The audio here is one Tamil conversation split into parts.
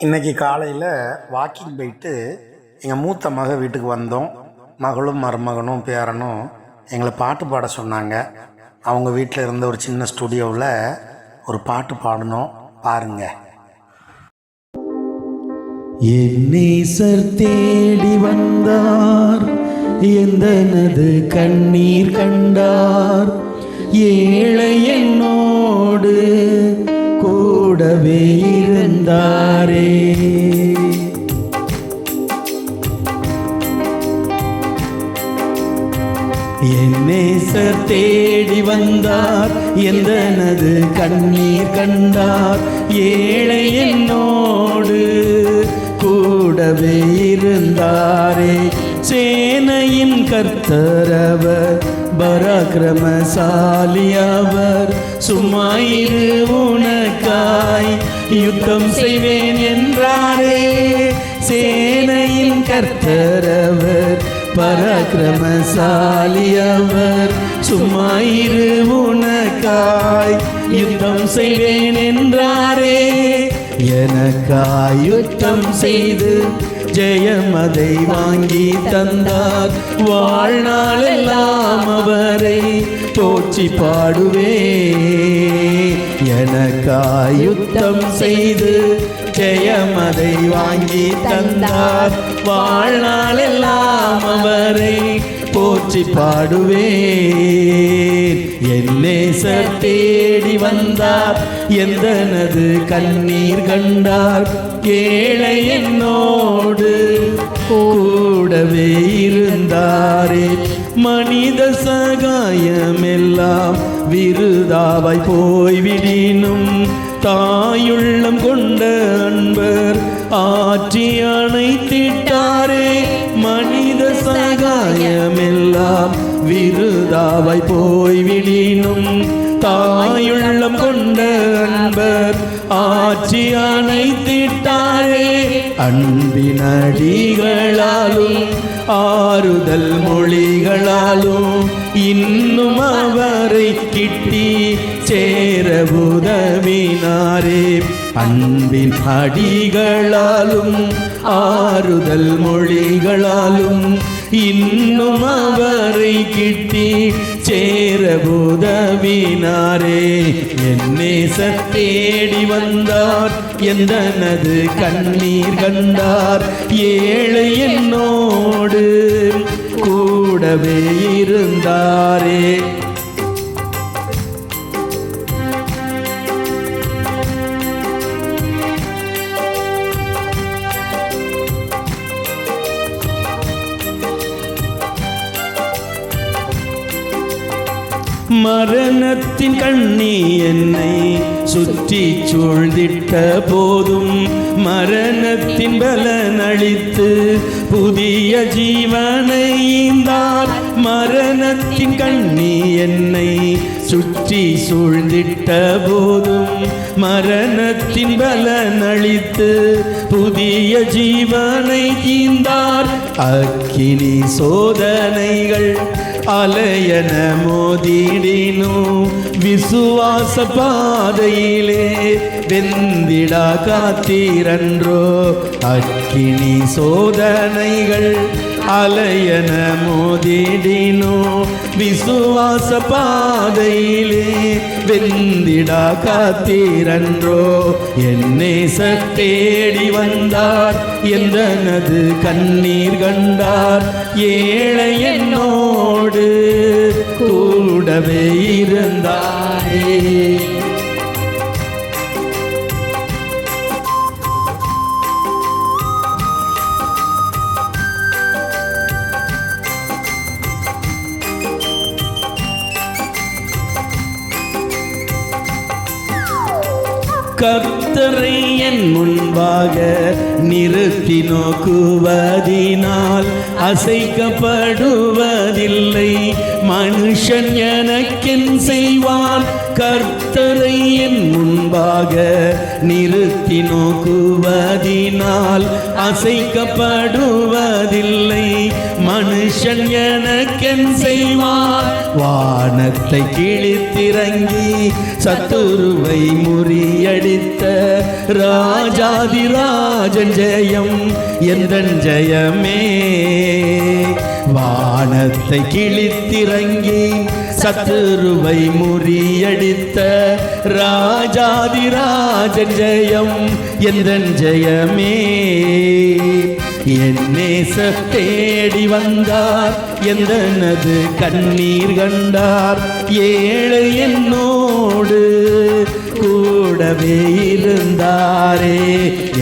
இன்றைக்கி காலையில் வாக்கிங் போயிட்டு எங்கள் மூத்த மக வீட்டுக்கு வந்தோம். மகளும் மருமகனும் பேரனும் எங்களை பாட்டு பாட சொன்னாங்க. அவங்க வீட்டில் இருந்த ஒரு சின்ன ஸ்டுடியோவில் ஒரு பாட்டு பாடணும், பாருங்க. என் நேசர் தேடி வந்தார், எந்தனது கண்ணீர் கண்டார், ஏழை என்னோடு கூடவே இருந்தாரே. என் நேசர் தேடி வந்தார், எந்தனது கண்ணீர் கண்டார், ஏழை என்னோடு கூடவே இருந்தாரே. சேனையின் கர்த்தரவர், பராக்கிரமசாலி அவர், சும்மாயிரு உனக்காய் யுத்தம் செய்வேன் என்றாரே. சேனையின் கர்த்தரவர், பராக்கிரமசாலி அவர், சும்மாயிரு உனக்காய் யுத்தம் செய்வேன் என்றாரே. எனக்காய் யுத்தம் செய்து ஜெயம் அதை வாங்கி தந்தார், வாழ்நாளெல்லாம் அவரை போற்றி பாடுவே. எனக்காய் யுத்தம் செய்து ஜெயம் அதை வாங்கி தந்தார், வாழ்நாளெல்லாம் அவரை போற்றி பாடுவே. என் நேசர் தேடி வந்தார், எந்தனது கண்ணீர் கண்டார், ஏழை என்னோடு கூடவே இருந்தாரே. மனித சகாயமெல்லாம் விருதாவாய் போய்விடினும், தாயுள்ளம் கொண்ட அன்பர் ஆற்றி அணைத்திட்டாரே. மனித சகாயமெல்லாம் விருதாவாய் போய்விடினும், தாயுள்ளம் கொண்ட அன்பர் ஆற்றி அணைத்திட்டாரே. அன்பின் அடிகளாலும் ஆறுதல் மொழிகளாலும் இன்னும் அவரை கிட்டி சேர உதவினாரே. அன்பின் அடிகளாலும் ஆறுதல் மொழிகளாலும் இன்னும் அவரை கிட்டி சேர உதவினாரே. என் நேசர் தேடி வந்தார், எந்தனது கண்ணீர் கண்டார், ஏழை என்னோடு கூடவே இருந்தாரே. மரணத்தின் கண்ணி என்னை சுற்றி சூழ்ந்திட்ட போதும், மரணத்தின் பலன் அளித்து புதிய ஜீவனை ஈந்தார். மரணத்தின் கண்ணி என்னை சுற்றி சூழ்ந்திட்ட போதும், மரணத்தின் பலன் அளித்து புதிய ஜீவனை ஈந்தார். அக்கினி சோதனைகள் அலையன மோதிடினும், விசுவாச பாதையிலே வெந்திடா காத்தீரன்றோ. அக்கினி சோதனைகள் அலையன மோதிடினும், விசுவாச பாதையிலே வெந்திடா காத்தீரன்றோ. என் நேசர் தேடி வந்தார், எந்தனது கண்ணீர் கண்டார், ஏழை என்னோடு கூடவே இருந்தாரே. கர்த்தரை என் முன்பாக நிறுத்தி நோக்குவதினால் அசைக்கப்படுவதில்லை. மனுஷன் எனக்கென் செய்வான், கர்த்தரை என் முன்பாக நிறுத்தி நோக்குவதினால் அசைக்கப்படுவதில்லை. மனுஷன் எனக்கென் செய்வான். வானத்தை கிழித்திறங்கி சத்துருவை முறியடித்த ராஜாதிராஜன் ஜெயம் எந்தன் ஜெயமே. வானத்தை கிழித்திறங்கி சத்துருவை முறியடித்த ராஜாதிராஜன் ஜெயம் எந்தன் ஜெயமே. என் நேச தேடி வந்தார், எந்தனது கண்ணீர் கண்டார். ஏழை என்னோடு கூடவே இருந்தாரே.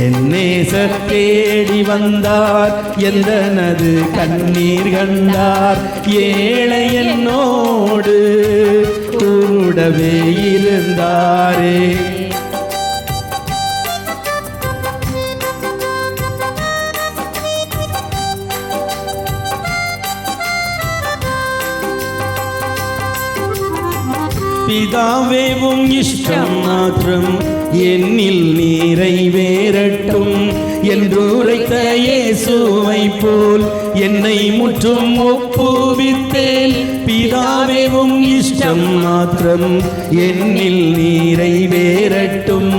என் நேச தேடி வந்தார், எந்தனது கண்ணீர் கண்டார். ஏழை என்னோடு கூடவே இருந்தாரே. பிதாவேவும் இஷ்டம் மாத்திரம் என்னில் நிறைவேறட்டும் என்றுரைத்த இயேசுவை போல் என்னை முற்றும் ஒப்புவித்தேன். பிதாவேவும் இஷ்டம் மாத்திரம் என்னில் நிறைவேறட்டும்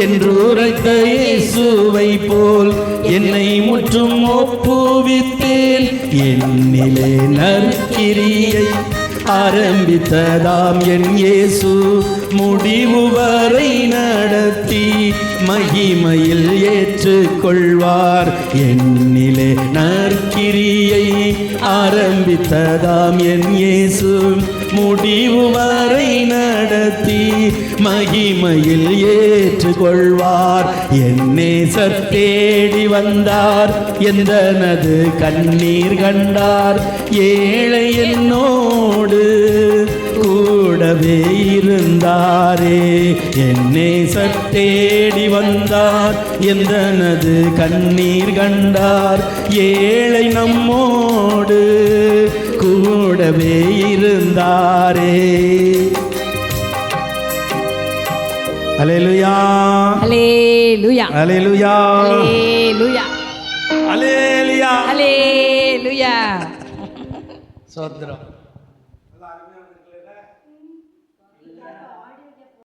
என்றுரைத்த இயேசுவை போல் என்னை முற்றும் ஒப்புவித்தேன். என்னிலே நற்கிரியை ஆரம்பித்ததாம் என் இயேசு முடிவு வரை நடத்தி மகிமையில் ஏற்றுக்கொள்வார். என்னிலே நற்கிரியை ஆரம்பித்ததாம் என் இயேசு முடிவு வரை நடத்தி மகிமையில் ஏற்றுக்கொள்வார். என் நேசர் தேடி வந்தார், எந்தனது கண்ணீர் கண்டார். ஏழை என்னோடு கூடவே இருந்தாரே. என் நேசர் தேடி வந்தார், எந்தனது கண்ணீர் கண்டார். ஏழை நம்மோடு கூடவே இருந்தாரே. அல்லேலூயா, அல்லேலூயா, அல்லேலூயா, அல்லேலூயா, அல்லேலூயா, அல்லேலூயா. சோத்ரம்.